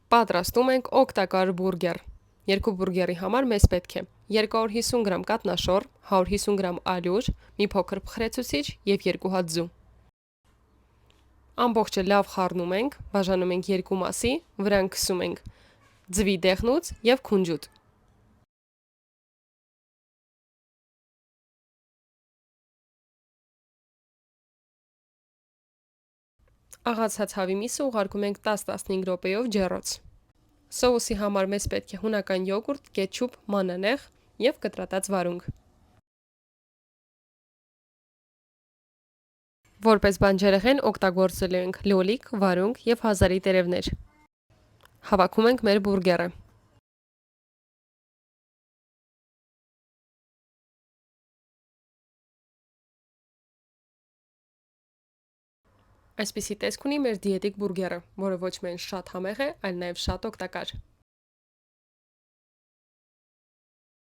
Պատրաստում ենք օգտակար բուրգեր։ Երկու բուրգերի համար մեզ պետք է 250 գրամ կատնաշոր, 150 գրամ ալյուր, մի փոքր փխրեցուցիչ և 2 հատ ձու։ Ամբողջը լավ խառնում ենք, բաժանում ենք երկու մասի, վրան քսում ենք ձվի դեղնուց և քունջուտ։ Աղացած հավի միսը ուղարկում ենք 10-15 րոպեով ջեռոց։ Սոուսի համար մեզ պետք է հունական յոգուրտ, կետչուպ, մանանեխ և կտրատած վարունգ։ Որպես բանջարեղեն օգտագործելու ենք լոլիկ, վարունգ և հազարի տերևներ։ Հավաքում ենք մեր բուրգերը։ Այսպիսի տեսք ունի մեր դիետիկ բուրգերը, որը ոչ միայն շատ համեղ է, այլ նաև շատ օգտակար։